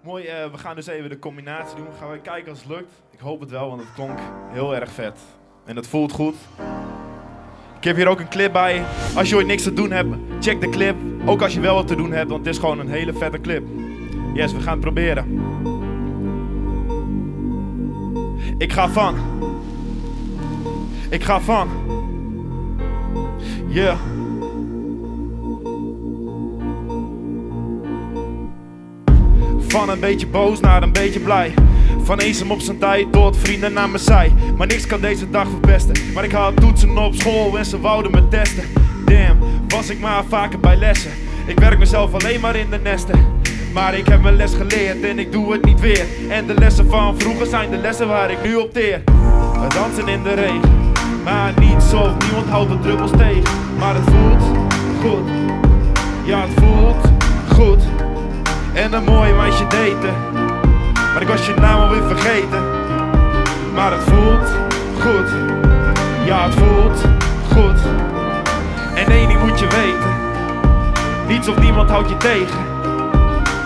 Mooi, we gaan dus even de combinatie doen. Gaan we kijken als het lukt. Ik hoop het wel, want het klonk heel erg vet. En het voelt goed. Ik heb hier ook een clip bij. Als je ooit niks te doen hebt, check de clip. Ook als je wel wat te doen hebt, want het is gewoon een hele vette clip. Yes, we gaan het proberen. Ik ga van. Yeah. Van een beetje boos naar een beetje blij. Van eenzaam op zijn tijd tot vrienden naar mijn zij. Maar niks kan deze dag verpesten. Maar ik had toetsen op school en ze wouden me testen. Damn, was ik maar vaker bij lessen. Ik werk mezelf alleen maar in de nesten. Maar ik heb mijn les geleerd en ik doe het niet weer. En de lessen van vroeger zijn de lessen waar ik nu op teer. We dansen in de regen, maar niet zo. Niemand houdt de druppels tegen. Maar het voelt goed. Ja, het voelt goed. En een mooi meisje daten. Maar ik was je naam alweer vergeten. Maar het voelt goed. Ja, het voelt goed. En één ding moet je weten. Niets of niemand houdt je tegen.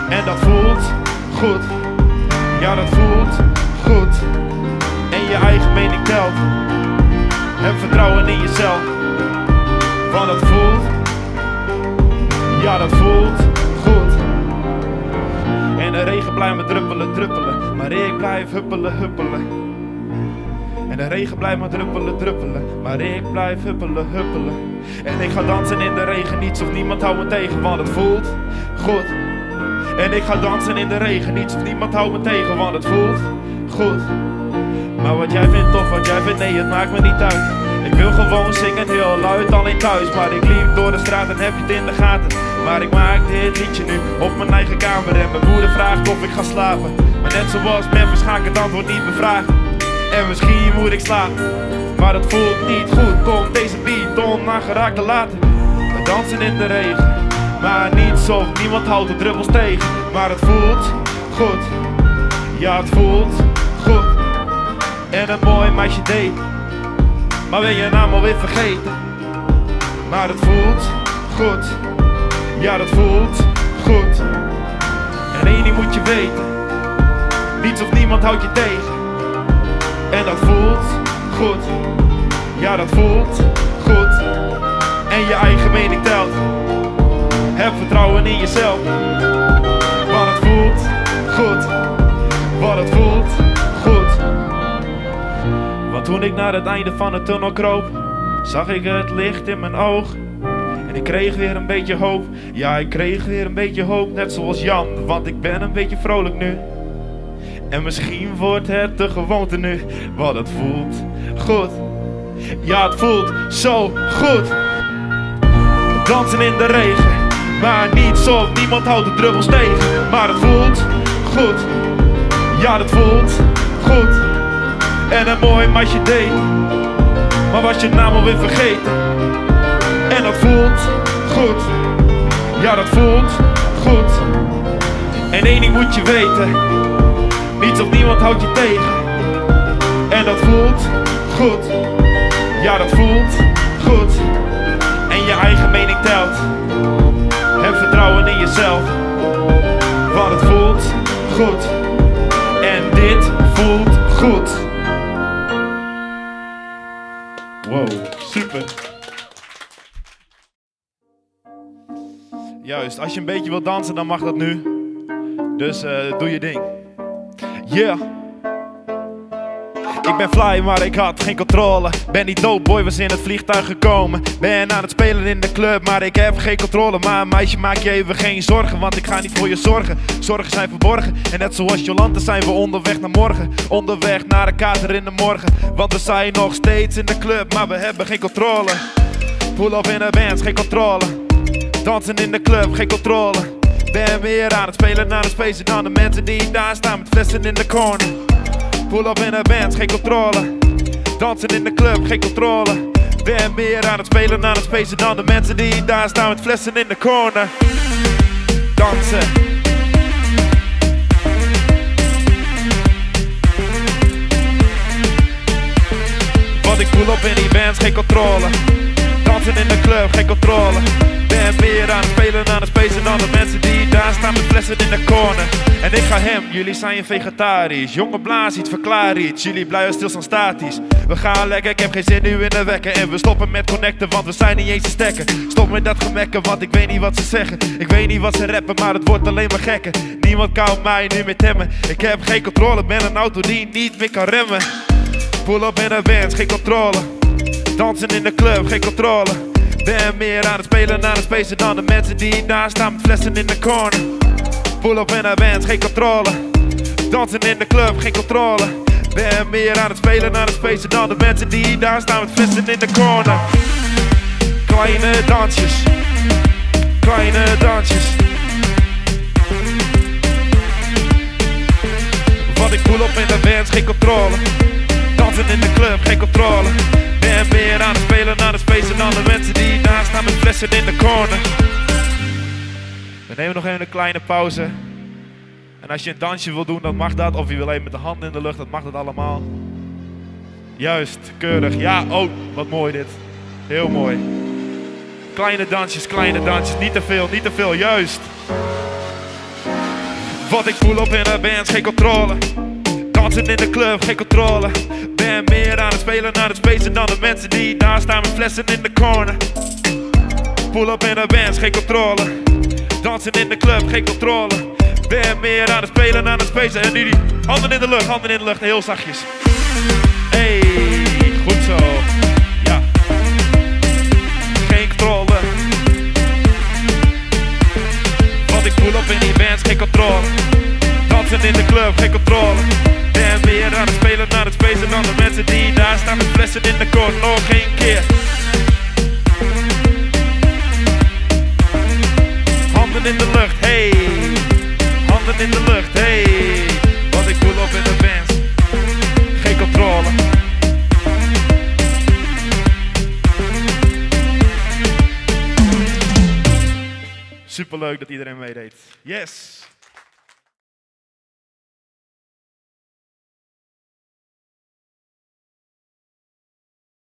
En dat voelt goed. Ja, dat voelt goed. En je eigen mening telt. En vertrouwen in jezelf. Want het voelt. Ja, dat voelt goed. En de regen blijft me druppelen, druppelen. Maar ik blijf huppelen, huppelen. En de regen blijft me druppelen, druppelen. Maar ik blijf huppelen, huppelen. En ik ga dansen in de regen. Niets of niemand houdt me tegen, want het voelt goed. En ik ga dansen in de regen. Niets of niemand houdt me tegen, want het voelt goed. Maar wat jij vindt of wat jij vindt, nee, het maakt me niet uit. Ik wil gewoon zingen heel luid, alleen thuis. Maar ik liep door de straat en heb je het in de gaten. Maar ik maak dit liedje nu op mijn eigen kamer. En mijn moeder vraagt of ik ga slapen. Maar net zoals Memphis ga ik het antwoord niet bevragen. En misschien moet ik slapen, maar het voelt niet goed om deze beat onaangeraakt te laten. We dansen in de regen, maar niet zo. Niemand houdt de druppels tegen. Maar het voelt goed. Ja, het voelt goed. En een mooi meisje date. Maar ben je naam alweer vergeten. Maar het voelt goed. Ja, dat voelt goed. En één ding moet je weten. Niets of niemand houdt je tegen. En dat voelt goed. Ja, dat voelt goed. En je eigen mening telt. Heb vertrouwen in jezelf. Want het voelt goed. Want het voelt goed. Want toen ik naar het einde van de tunnel kroop, zag ik het licht in mijn oog. En ik kreeg weer een beetje hoop. Ja, ik kreeg weer een beetje hoop. Net zoals Jan, want ik ben een beetje vrolijk nu. En misschien wordt het de gewoonte nu. Want het voelt goed. Ja, het voelt zo goed. Dansen in de regen, maar niet zo. Niemand houdt de druppels tegen. Maar het voelt goed. Ja, dat voelt goed. En een mooi meisje date. Maar was je naam alweer vergeten. En dat voelt goed. Ja, dat voelt goed. En één ding moet je weten. Niets of niemand houdt je tegen. En dat voelt goed. Ja, dat voelt goed. En je eigen mening telt. Heb vertrouwen in jezelf. Want het voelt goed. En dit voelt goed. Wow, super. Juist, als je een beetje wilt dansen, dan mag dat nu. Dus doe je ding. Yeah. Ik ben fly, maar ik had geen controle. Ben niet dope boy, was in het vliegtuig gekomen. Ben aan het spelen in de club, maar ik heb geen controle. Maar meisje, maak je even geen zorgen, want ik ga niet voor je zorgen. Zorgen zijn verborgen, en net zoals Jolante zijn we onderweg naar morgen. Onderweg naar de kater in de morgen. Want we zijn nog steeds in de club, maar we hebben geen controle. Pull up in de bands, geen controle. Dansen in de club, geen controle. Ben weer aan het spelen naar de space dan de mensen die daar staan met flessen in de corner. Pull up in de band, geen controle. Dansen in de club, geen controle. Ben weer aan het spelen naar de space dan de mensen die daar staan met flessen in de corner. Dansen. Want ik pull up in die bands, geen controle. Dansen in de club, geen controle. Ben meer aan het spelen, aan het spacen dan de mensen die daar staan met flessen in de corner. En ik ga hem, jullie zijn vegetarisch. Jonge blaas iets, verklaar iets. Jullie blijven stilstaan statisch. We gaan lekker, ik heb geen zin nu in de wekker. En we stoppen met connecten, want we zijn niet eens te stekken. Stop met dat gemekken, want ik weet niet wat ze zeggen. Ik weet niet wat ze rappen, maar het wordt alleen maar gekker. Niemand kan mij nu meer temmen. Ik heb geen controle, ben een auto die niet meer kan remmen. Pull up in de bands, geen controle. Dansen in de club, geen controle. Ben meer aan het spelen, aan het spacen dan de mensen die daar staan met flessen in de corner. Pull up in de bands, geen controle. Dansen in de club, geen controle. Ben meer aan het spelen, aan het spacen dan de mensen die daar staan met flessen in de corner. Kleine dansjes, kleine dansjes. Want ik pull up in de bands, geen controle. Dansen in de club, geen controle. Ben meer aan het spelen, aan het spacen dan de mensen die daar staan met flessen in de corner. We nemen nog even een kleine pauze. En als je een dansje wil doen, dan mag dat. Of je wil even met de handen in de lucht, dat mag dat allemaal. Juist, keurig. Ja, oh, wat mooi dit. Heel mooi. Kleine dansjes, niet te veel, juist. Wat ik voel op in de bands, geen controle. Dansen in de club, geen controle. Ben meer aan het spelen, aan het spacen dan de mensen die daar staan met flessen in de corner. Pull up in de bands, geen controle. Dansen in de club, geen controle. Ben meer aan het spelen, aan het spacen. En nu die handen in de lucht, heel zachtjes. Hey, goed zo. Ja. Geen controle. Want ik pull up in die bands, geen controle. Dansen in de club, geen controle. Ben meer aan het spelen, aan het spacen dan de mensen die daar staan met flessen in de corner. Nog één keer. Handen in de lucht, hey. Handen in de lucht, hey. Want ik pull op in de bands. Geen controle. Superleuk dat iedereen meedeed. Yes.